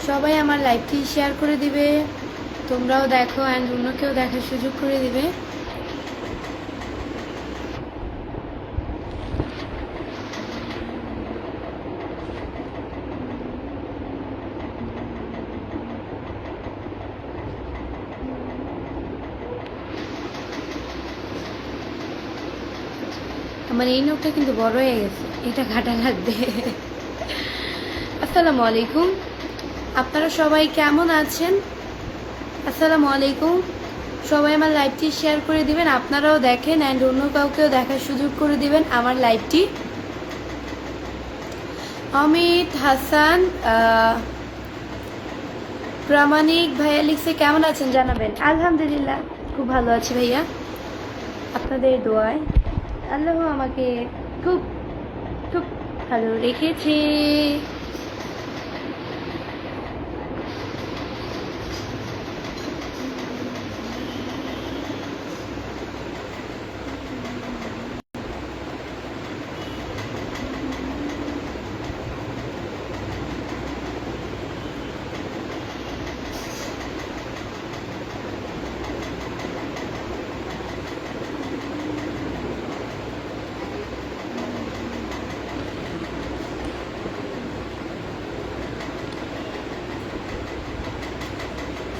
সবাই আমার লাইভটি শেয়ার করে দিবে, তোমরাও দেখো অ্যান্ড অন্যকেও দেখার সুযোগ করে দিবে। আমার এই নোটটা কিন্তু বড় হয়ে গেছে, এটা ঘাটা লাগবে। আসসালামু আলাইকুম, আপনারা সবাই কেমন আছেন? আসসালামু আলাইকুম, সবাই আমার লাইভটি শেয়ার করে দিবেন, আপনারাও দেখেন অ্যান্ড অন্য কাউকেও দেখার সুযোগ করে দিবেন আমার লাইভটি। অমিত হাসান প্রামাণিক ভাইয়া লিখছে কেমন আছেন জানাবেন। আলহামদুলিল্লাহ খুব ভালো আছি ভাইয়া, আপনাদের দোয়ায় আল্লাহ আমাকে খুব খুব ভালো রেখেছে।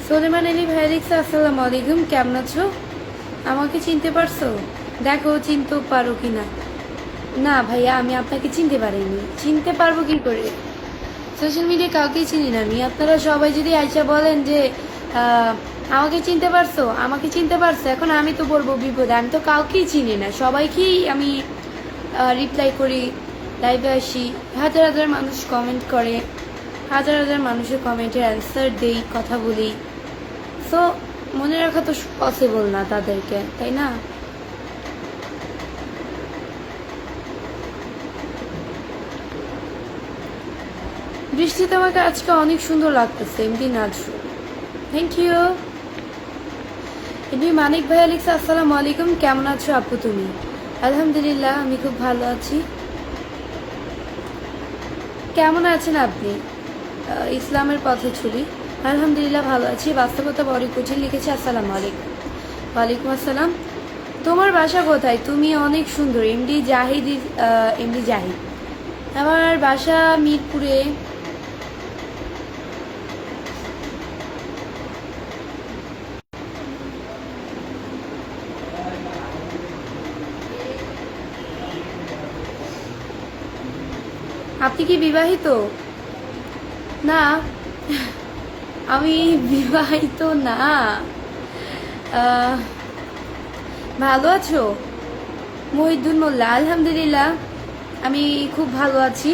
সোলেমান আলী ভাইয়া লিখছে আসসালামু আলাইকুম, কেমন আছো? আমাকে চিনতে পারছো? দেখো চিনতে পারো কিনা। না ভাইয়া, আমি আপনাকে চিনতে পারিনি, চিনতে পারবো কি করে? সোশ্যাল মিডিয়া কাউকেই চিনি না আমি। আপনারা সবাই যদি আইসা বলেন যে আমাকে চিনতে পারছো, আমাকে চিনতে পারছো, এখন আমি তো বলবো বিপদে। আমি তো কাউকেই চিনি না, সবাইকেই আমি রিপ্লাই করি, লাইভে আসি, হাজার হাজার মানুষ কমেন্ট করে, হাজার হাজার মানুষের কমেন্টের অ্যান্সার দেই, কথা বলি। সো মনে রাখা তো পসিবল না তাদেরকে, তাই না? বৃষ্টিতে আমাকে আজকে অনেক সুন্দর লাগতেছে, এমডি নাজরু, থ্যাংক ইউ। এমডি মানিক ভাইয়া লিখছে আসসালামু আলাইকুম, কেমন আছো আপু তুমি? আলহামদুলিল্লাহ আমি খুব ভালো আছি। কেমন আছেন আপনি? ইসলামের পথে ছবি, আলহামদুলিল্লাহ ভালো আছি। বাস্তবতা বড় কঠিন লিখেছে আসসালামু আলাইকুম। ওয়ালাইকুম আসসালাম। তোমার বাসা কোথায়? তুমি অনেক সুন্দর, এমডি জাহিদ। এমডি জাহিদ, আমার বাসা মিরপুরে। আপনি কি বিবাহিত? না, আমি বিবাহিত না। ভালো আছো? মহিদুল মোল্লা, আলহামদুলিল্লাহ আমি খুব ভালো আছি।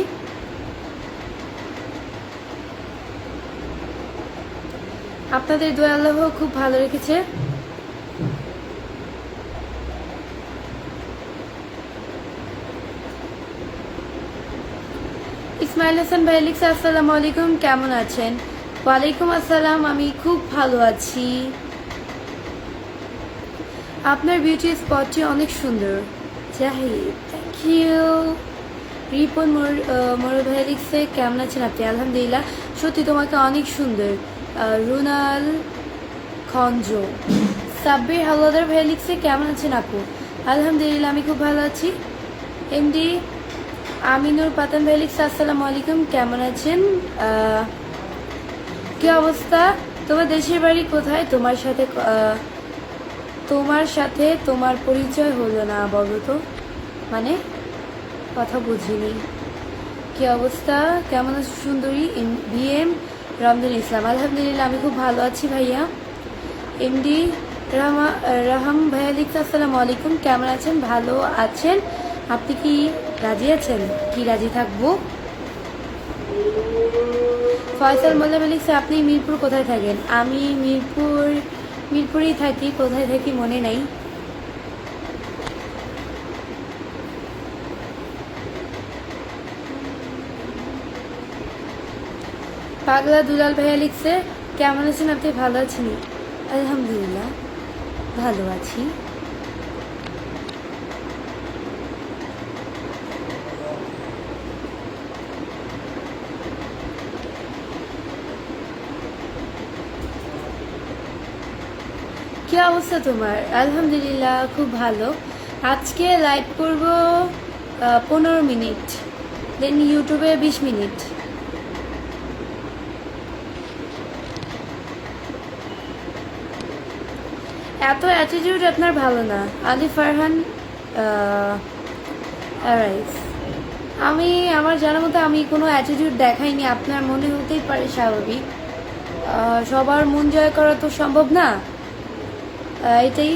আপনাদের দোয়া আল্লাহ খুব ভালো রেখেছে। ইসমাইল হাসান ভাই লিখছে আসসালামু আলাইকুম, কেমন আছেন? ওয়ালাইকুম আসসালাম, আমি খুব ভালো আছি। আপনার বিউটি স্পটটি অনেক সুন্দর। Zahid, thank you. রিপন মোর ভাই লিখছে কেমন আছেন আপনি? আলহামদুলিল্লাহ, সত্যি তোমাকে অনেক সুন্দর। রুনাল খঞ্জ। সাব্বির হাওলাদার ভাই লিখছে কেমন আছেন আপু? আলহামদুলিল্লাহ আমি খুব ভালো আছি। এমডি আমিনুর পাতান ভাই লিখছে আসসালামু আলাইকুম, কেমন আছেন? কি অবস্থা? তোমার দেশের বাড়ি কোথায়? তোমার সাথে তোমার পরিচয় হলো না, বলো তো। মানে কথা বুঝিনি। কি অবস্থা, কেমন আছো সুন্দরী? বিএম রমজান ইসলাম, আলহামদুলিল্লাহ আমি খুব ভালো আছি ভাইয়া। এমডি রাহাম ভাইয়া লিখতে আসসালামু আলাইকুম, কেমন আছেন? ভালো আছেন? আপনি কি রাজি আছেন? কি রাজি থাকবো। ফয়সাল মোল্লা লিখছে আপনি মিরপুর কোথায় থাকেন? আমি মিরপুরেই থাকি, কোথায় থাকি মনে নাই। পাগলা দুলাল ভাইয়া লিখছে কেমন আছেন আপনি? ভালো আছেন? আলহামদুলিল্লাহ ভালো আছি। কি অবস্থা তোমার? আলহামদুলিল্লাহ, খুব ভালো। আজকে লাইভ করব 15 মিনিট, দেন ইউটিউবে 20 মিনিট। এত অ্যাটিটিউড আপনার ভালো না। আলি ফারহান অ্যারাইজ। আমি আমার জানার মতো আমি কোনো অ্যাটিটিউড দেখাইনি, আপনার মনে হতেই পারে স্বাভাবিক। সবার মন জয় করা তো সম্ভব না, এটাই।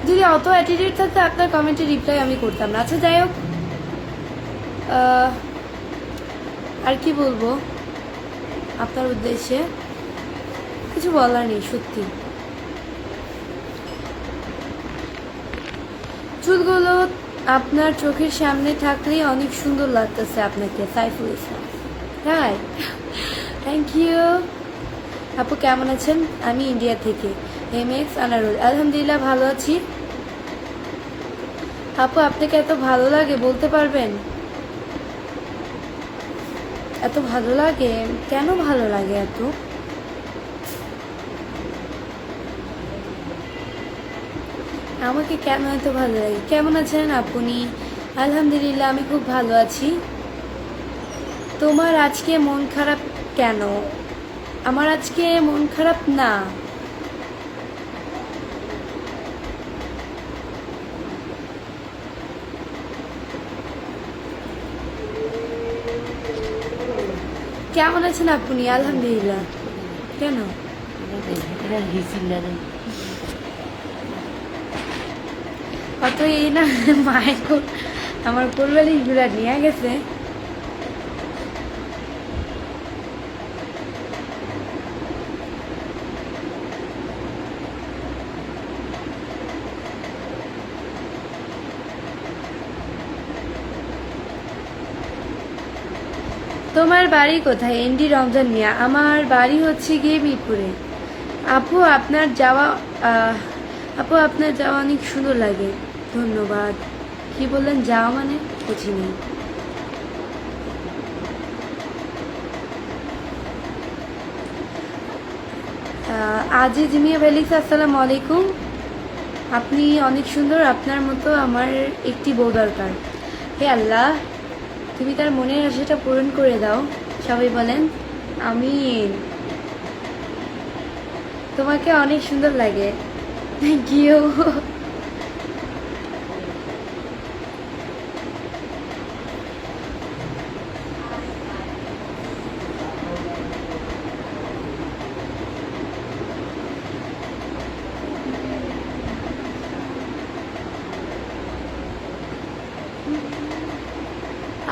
যদি অত অ্যাটিটিউড থাকতো আপনার কমেন্টের রিপ্লাই আমি করতাম না। আচ্ছা যাই হোক, আর কি বলবো আপনার উদ্দেশ্যে, কিছু বলার নেই সত্যি। চুলগুলো আপনার চোখের সামনে থাকলেই অনেক সুন্দর লাগতেছে আপনাকে, সাইফুল ইসলাম। হ্যাঁ, থ্যাংক ইউ। আপু কেমন আছেন? আমি ইন্ডিয়া থেকে, MX আনারুল। আলহামদুলিল্লাহ ভালো আছি। আপু আপনাকে এত ভালো লাগে বলতে পারবেন? এত ভালো লাগে কেন? ভালো লাগে এত? আমাকে কেন এত ভালো লাগে? কেমন আছেন আপনি? আলহামদুলিল্লাহ আমি খুব ভালো আছি। তোমার আজকে মন খারাপ কেন? আমার আজকে মন খারাপ না। কেমন আছেন আপনি? আলহামদুলিল্লাহ। কেন? কত এই না মায়ের আমার কোলবালিশ গুলা নিয়ে গেছে। তোমার বাড়ি কোথায়? এনডি রমজান মিয়া। আমার বাড়ি হচ্ছে গিয়ে মিরপুরে। আপু আপনার যাওয়া অনেক সুন্দর লাগে। ধন্যবাদ। কি বললেন যাওয়া মানে? বুঝিনি। আজিজ মিয়া ফেলিক্স, আসসালামু আলাইকুম। আপনি অনেক সুন্দর, আপনার মতো আমার একটি বউ দরকার। হে আল্লাহ, তুমি তার মনের আশাটা পূরণ করে দাও। সবাই বলেন আমিন। তোমাকে অনেক সুন্দর লাগে। Thank you.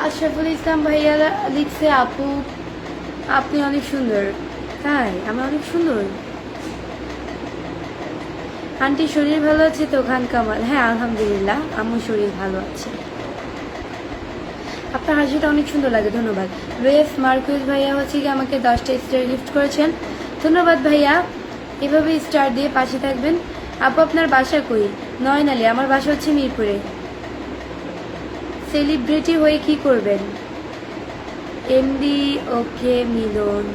আশরাফুল ইসলাম ভাইয়া লিখছে আপু আপনি অনেক সুন্দর। তাই? আমি অনেক সুন্দর? আন্টি শরীর ভালো আছে তো? খান কামাল। হ্যাঁ আলহামদুলিল্লাহ, আমার শরীর ভালো আছে। আপনার হাসিটা অনেক সুন্দর লাগে। ধন্যবাদ। রেফ মার্কুইজ ভাইয়া হচ্ছে কি আমাকে 10টা স্টার গিফট করেছেন। ধন্যবাদ ভাইয়া, এভাবে স্টার দিয়ে পাশে থাকবেন। আপু আপনার বাসা কই? নয়নালী। আমার বাসা হচ্ছে মিরপুরে। সেলিব্রিটি হয়ে কি করবেন? এমডি ওকে মিলন।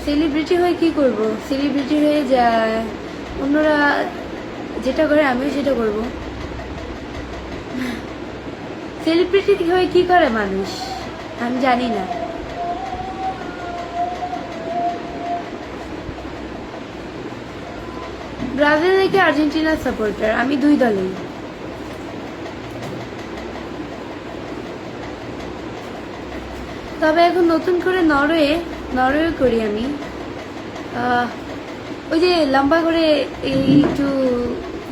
সেলিব্রিটি হয়ে কি করব? সেলিব্রিটি হয়ে যায় অন্যরা যেটা করে আমিও সেটা করব। সেলিব্রিটি হয়ে কি করে মানুষ আমি জানি না। ব্রাজিল থেকে আর্জেন্টিনার সাপোর্টার। আমি দুই দলেই। তবে এখন নতুন করে নরওয়ে করি আমি। ওই যে লম্বা করে একটু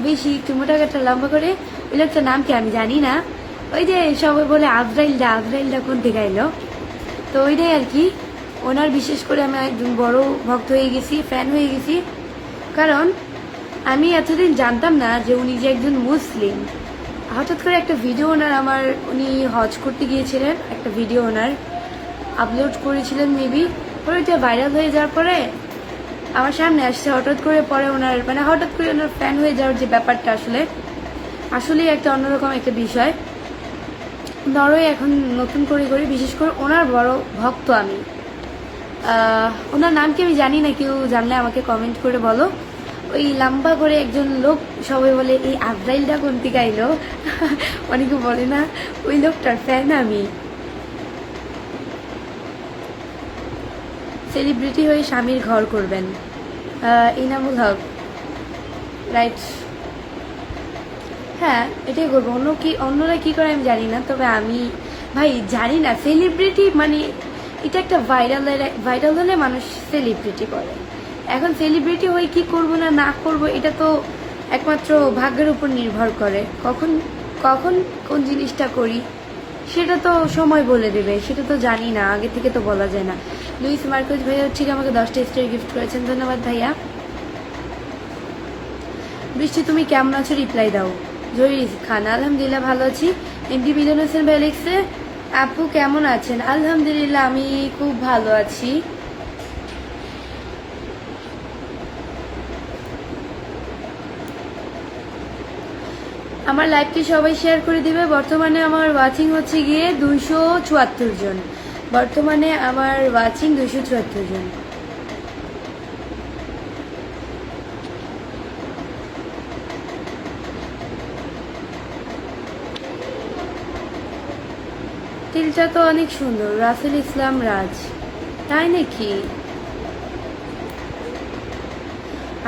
বেশি একটু মোটা কাটা লম্বা করে ওই লোকটার নাম কি আমি জানি না। ওই যে সবাই বলে আজরাইলটা কোন থেকে এলো, তো ওইটাই আর কি। ওনার বিশেষ করে আমি একজন বড় ভক্ত হয়ে গেছি, ফ্যান হয়ে গেছি। কারণ আমি এতদিন জানতাম না যে উনি যে একজন মুসলিম। হঠাৎ করে একটা ভিডিও ওনার, উনি হজ করতে গিয়েছিলেন, একটা ভিডিও ওনার আপলোড করেছিলেন মেবি। পরে ওইটা ভাইরাল হয়ে যাওয়ার পরে আমার সামনে আসছে হঠাৎ করে। পরে ওনার হঠাৎ করে ওনার ফ্যান হয়ে যাওয়ার যে ব্যাপারটা আসলেই একটা অন্যরকম একটা বিষয়। নরওয়ে এখন নতুন করে বিশেষ করে ওনার বড় ভক্ত আমি। ওনার নাম কি আমি জানি না, কেউ জানলে আমাকে কমেন্ট করে বলো। ওই লম্বা করে একজন লোক, সবাই বলে এই আজরাইলটা কোন থেকে আইলো অনেকে বলে না, ওই লোকটার ফ্যান আমি। সেলিব্রিটি হয়ে স্বামীর ঘর করবেন, ইনামুল হক, রাইট। হ্যাঁ এটাই করবো, অন্যরা কি করে আমি জানি না, তবে আমি ভাই জানি না সেলিব্রিটি মানে এটা একটা ভাইরাল হলে মানুষ সেলিব্রিটি করে। এখন সেলিব্রিটি হয়ে কি করব না না করব এটা তো একমাত্র ভাগ্যের উপর নির্ভর করে, কখন কখন কোন জিনিসটা করি সেটা তো সময় বলে দেবে, সেটা তো জানি না, আগে থেকে তো বলা যায় না। লুইস মার্কোস ভাইয়া ঠিক আমাকে 10টা স্টার গিফট করেছেন, ধন্যবাদ ভাইয়া। বৃষ্টি তুমি কেমন আছো রিপ্লাই দাও। জহির খান আলহামদুলিল্লাহ ভালো আছি। এমডি মিলন হোসেন ভাই লিখছে আপু কেমন আছেন, আলহামদুলিল্লাহ আমি খুব ভালো আছি। আমার লাইভটি সবাই শেয়ার করে দিবে। বর্তমানে আমার ওয়াচিং হচ্ছে গিয়ে 274 জন, বর্তমানে আমার ওয়াচিং 274 জন। তিলটা তো অনেক সুন্দর, রাসেল ইসলাম রাজ, তাই নাকি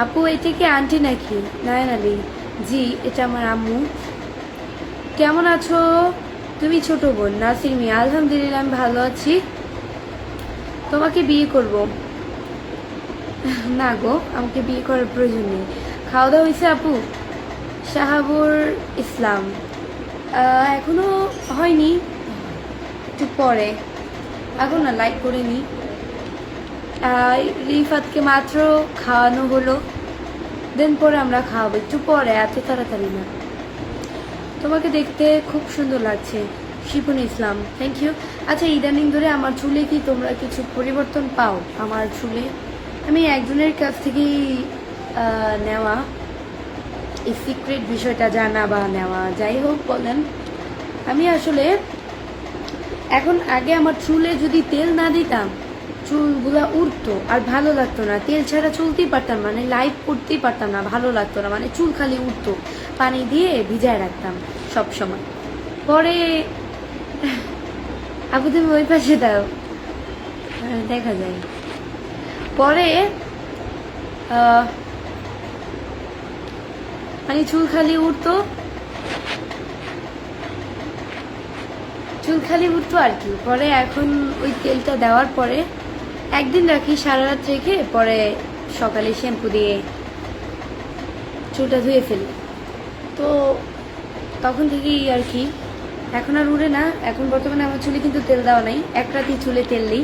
আপু? এটা কি আন্টি নাকি? নয়ন আলী, জি এটা আমার আম্মু। কেমন আছো তুমি ছোট বোন? নাসির মিয়া আলহামদুলিল্লাহ আমি ভালো আছি। তোমাকে বিয়ে করব না গো, আমাকে বিয়ে করার প্রয়োজন নেই। খাওয়া দাওয়া হয়েছে আপু? শাহাবুর ইসলাম এখনো হয়নি, একটু পরে, এখন না লাইক করে নি। রিফাতকে মাত্র খাওয়ানো হলো, দেন পরে আমরা খাওয়াবো একটু পরে, এত তাড়াতাড়ি না। তোমাকে দেখতে খুব সুন্দর লাগছে, শিপন ইসলাম, থ্যাংক ইউ। আচ্ছা ইদানিং ধরে আমার চুলে কি তোমরা কিছু পরিবর্তন পাও? আমার চুলে আমি একজনের কাছ থেকেই নেওয়া, এই সিক্রেট বিষয়টা জানা বা নেওয়া, যাই হোক বলেন। আমি আসলে এখন আগে আমার চুলে যদি তেল না দিতাম চুলগুলা উঠতো আর ভালো লাগতো না, তেল ছাড়া চলতেই পারতাম, মানে লাইভ করতেই পারতাম না, ভালো লাগতো না, মানে চুল খালি উঠতো, পানি দিয়ে ভিজায় রাখতাম সব সময়। পরে আপু তুমি ওই পাশে দাও, দেখা যায়। পরে মানে চুল খালি উঠতো আর কি। পরে এখন ওই তেলটা দেওয়ার পরে একদিন রাখি, সারা রাত রেখে পরে সকালে শ্যাম্পু দিয়ে চুলটা ধুয়ে ফেলি, তো তখন থেকেই আর কি এখন আর উড়ে না। এখন বর্তমানে আমার চুলে কিন্তু তেল দেওয়া নাই, এক রাতেই চুলে তেল দিই,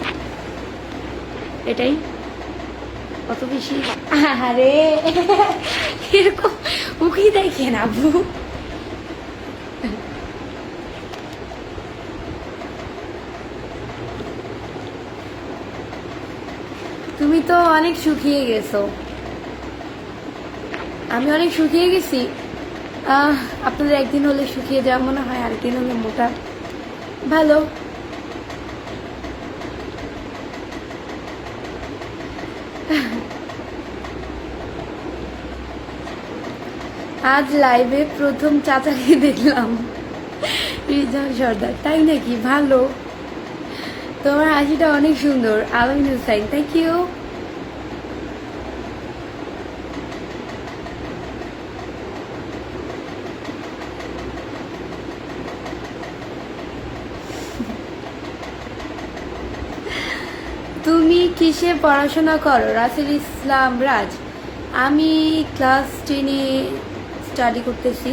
এটাই কত বেশি। আরে এরকম উকি দেখেন আবু, তুমি তো অনেক শুকিয়ে গেছো, আমি অনেক শুকিয়ে গেছি। আপনাদের একদিন হলে শুকিয়ে যাওয়া মনে হয়, আরেকদিন হলে মোটা, ভালো। আজ লাইভে প্রথম চাচাকে দেখলাম, রিজাল সর্দার, তাই নাকি? ভালো, তোমার হাসিটা অনেক সুন্দর। আলমিন হুসাইন, থ্যাংক ইউ। তুমি কিসে পড়াশোনা করো? রাসেল ইসলাম রাজ, আমি ক্লাস 10-এ স্টাডি করতেছি।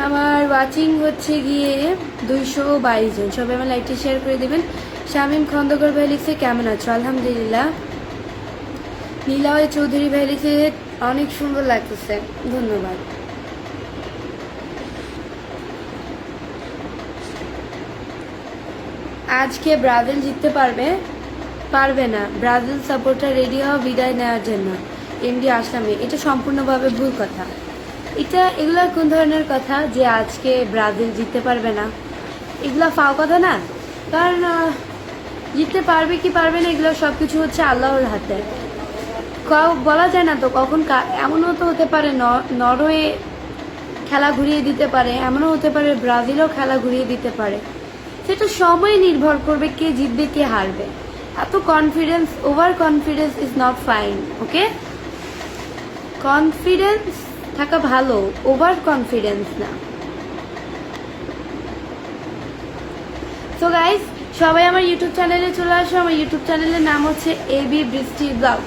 আমার ওয়াচিং হচ্ছে গিয়ে 222 জন, সবাই আমার লাইভটি শেয়ার করে দেবেন। শামীম খন্দকার ভাই লিখছে কেমন আছো? আলহামদুলিল্লাহ। নীলাওয় চৌধুরী ভাই লিখছে অনেক সুন্দর লাগতেছে, ধন্যবাদ। আজকে ব্রাজিল জিততে পারবে না। ব্রাজিল সাপোর্টার রেডি হওয়া বিদায় নেওয়ার জন্য। এমডি আসলামে, এটা সম্পূর্ণভাবে ভুল কথা। এটা এগুলা কোন ধরনের কথা যে আজকে ব্রাজিল জিততে পারবে না? এগুলা ফাও কথা না, কারণ জিততে পারবে কি পারবে না এগুলো সবকিছু হচ্ছে আল্লাহর হাতে। বলা যায় না তো কখন এমনও তো হতে পারে নরওয়ে খেলা ঘুরিয়ে দিতে পারে, এমনও হতে পারে ব্রাজিলও খেলা ঘুরিয়ে দিতে পারে। সেটা সময় নির্ভর করবে কে জিতবে কে হারবে। এত confidence, over confidence is not fine. Okay, confidence থাকা ভালো, ওভার কনফিডেন্স না। সো গাইস, সবাই আমার ইউটিউব চ্যানেলে চলে আসো। আমার ইউটিউব চ্যানেলের নাম হচ্ছে এবি বৃষ্টি ব্লগ।